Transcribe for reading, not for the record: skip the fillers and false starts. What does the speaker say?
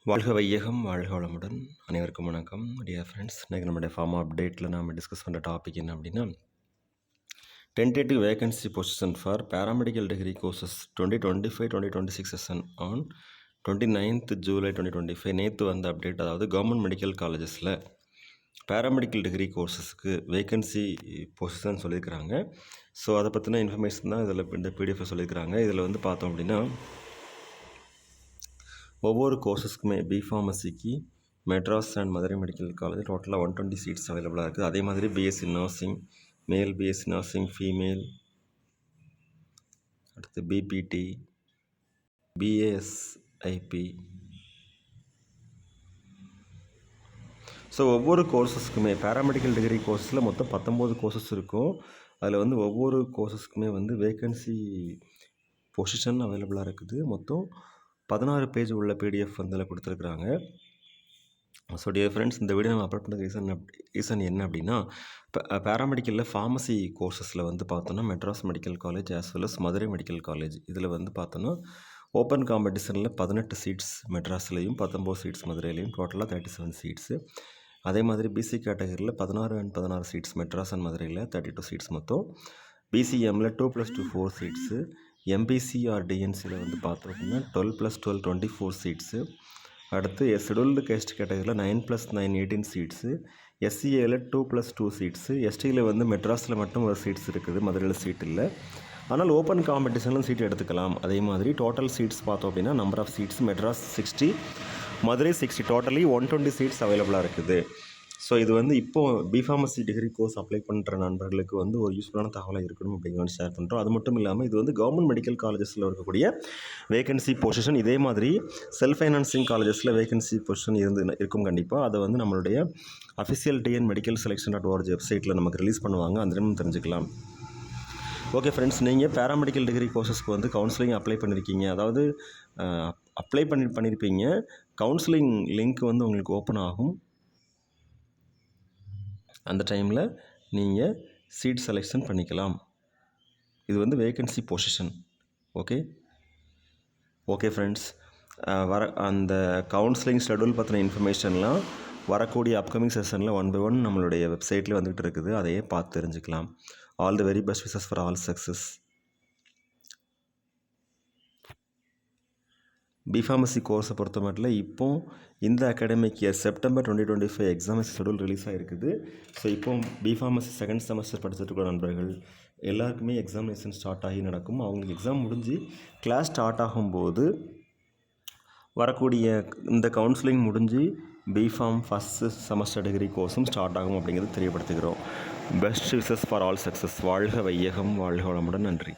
வாழ்க வையகம், வாழ்க வளமுடன். அனைவருக்கும் வணக்கம். டியர் ஃப்ரெண்ட்ஸ், இன்றைக்கி நம்மளுடைய ஃபார்மா அப்டேட்டில் நாம் டிஸ்கஸ் பண்ணுற டாபிக் என்ன அப்படின்னா, tentative vacancy position for paramedical degree courses 2025-2026 session on 29th July 2025. நேற்று வந்த அப்டேட், அதாவது கவர்மெண்ட் மெடிக்கல் காலேஜஸில் பேராமெடிக்கல் டிகிரி கோர்சஸ்க்கு வேகன்சி பொசிஷன் சொல்லியிருக்கிறாங்க. ஸோ அதை பற்றின இன்ஃபர்மேஷன் தான் இதில் இந்த பிடிஎஃப் சொல்லியிருக்கிறாங்க. இதில் வந்து பார்த்தோம் அப்படின்னா, ஒவ்வொரு கோர்சஸ்க்குமே பிஃபார்மசிக்கு Madras and Madurai medical college டோட்டலாக 120 சீட்ஸ் அவைலபிளாக இருக்குது. அதே மாதிரி BSc nursing, male BSc nursing, female, அடுத்து பிபிடி, பிஏஎஸ்ஐபி. ஸோ ஒவ்வொரு கோர்சஸ்க்குமே பேராமெடிக்கல் டிகிரி கோர்ஸில் மொத்தம் 19 கோர்சஸ் இருக்கும். அதில் வந்து ஒவ்வொரு கோர்சஸ்க்குமே வந்து வேகன்சி பொசிஷன் அவைலபிளாக இருக்குது. மொத்தம் 16 பேஜ் உள்ள பிடிஎஃப் வந்து அதில் கொடுத்துருக்குறாங்க. ஸோ டியர் ஃப்ரெண்ட்ஸ், இந்த வீடியோ நம்ம அப்லோட் பண்ணுற ரீசன் என்ன அப்படின்னா, பேராமெடிக்கலில் ஃபார்மசி கோர்சஸில் வந்து பார்த்தோன்னா Madras medical college as well as Madurai medical college, இதில் வந்து பார்த்தோன்னா ஓப்பன் காம்படிஷனில் 18 சீட்ஸ் மெட்ராஸ்லேயும் 19 சீட்ஸ் மதுரையிலையும், டோட்டலாக 37 சீட்ஸு. அதே மாதிரி பிசி கேட்டகரியில் 16 and 16 சீட்ஸ் மெட்ராஸ் அண்ட் மதுரையில் 32 சீட்ஸ் மொத்தம். பிசிஎம்மில் 2+2 4 சீட்ஸு. எம்பிசி ஆர் டிஎன்சியில் வந்து பார்த்தோம் அப்படின்னா 12+12 24 சீட்ஸு. அடுத்து ஷெடியூல்டு கேஸ்ட் கேட்டகரியில் 9+9 18 சீட்ஸு. எஸ்சிஏவில் 2+2 சீட்ஸு. எஸ்டியில் வந்து மெட்ராஸில் மட்டும் ஒரு சீட்ஸ் இருக்குது, மதுரையில் சீட் இல்லை. ஆனால் ஓப்பன் காம்படிஷனில் சீட் எடுத்துக்கலாம். அதே மாதிரி டோட்டல் சீட்ஸ் பார்த்தோம் அப்படின்னா number of seats Madras 60, Madurai 60, totally 120 seats அவைலபிளாக இருக்குது. ஸோ இது வந்து இப்போது பிஃபார்மசி டிகிரி கோர்ஸ் அப்ளை பண்ணுற நண்பர்களுக்கு வந்து ஒரு யூஸ்ஃபுல்லான தகவலாக இருக்கணும் அப்படிங்கிறது ஷேர் பண்ணுறோம். அது மட்டும் இல்லாமல் இது வந்து கவர்மெண்ட் மெடிக்கல் காலேஜஸில் இருக்கக்கூடிய வேகன்சி பொசிஷன். இதே மாதிரி செல்ஃப் ஃபைனான்சிங் காலேஜஸில் வேகன்சி பொசிஷன் இருக்கும் கண்டிப்பாக. அதை வந்து நம்மளுடைய அஃபிஷியல் டிஎன் மெடிக்கல் செலெக்ஷன்.org வெப்சைட்டில் நமக்கு ரிலீஸ் பண்ணுவாங்க, அந்த தெரிஞ்சுக்கலாம். ஓகே ஃப்ரெண்ட்ஸ், நீங்கள் பேராமெடிக்கல் டிகிரி கோர்சஸ்க்கு வந்து கவுன்சிலிங் அப்ளை பண்ணியிருக்கீங்க, அதாவது அப்ளை பண்ணியிருப்பீங்க. கவுன்சிலிங் லிங்க் வந்து உங்களுக்கு ஓப்பன் ஆகும். அந்த டைமில் நீங்கள் சீட் செலெக்ஷன் பண்ணிக்கலாம். இது வந்து வேகன்சி பொசிஷன். ஓகே ஃப்ரெண்ட்ஸ், அந்த கவுன்சிலிங் ஷெடியூல் பற்றின இன்ஃபர்மேஷன்லாம் வரக்கூடிய அப்கமிங் செஷனில் 1 by 1 நம்மளுடைய வெப்சைட்டில் வந்துகிட்டு இருக்குது. அதையே பார்த்து தெரிஞ்சுக்கலாம். All the very best wishes for all success. B Pharmacy கோர்ஸை பொறுத்த மட்டும் இப்போ இந்த academic year September 2025 exams schedule release ஆகிருக்குது. ஸோ இப்போ பிஃபார்மசி செகண்ட் செமஸ்டர் படிச்சிருக்கிற நண்பர்கள் எல்லாருக்குமே எக்ஸாமினேஷன் ஸ்டார்ட் ஆகி நடக்கும். அவங்களுக்கு எக்ஸாம் முடிஞ்சு கிளாஸ் ஸ்டார்ட் ஆகும்போது வரக்கூடிய இந்த கவுன்சிலிங் முடிஞ்சு பிஃபார்ம் ஃபஸ்ட் செமஸ்டர் டிகிரி கோர்ஸும் ஸ்டார்ட் ஆகும் அப்படிங்கிறது தெரியப்படுத்துகிறோம். Best wishes for all success. வாழ்க வையகம், வாழ்க வளமுடன். நன்றி.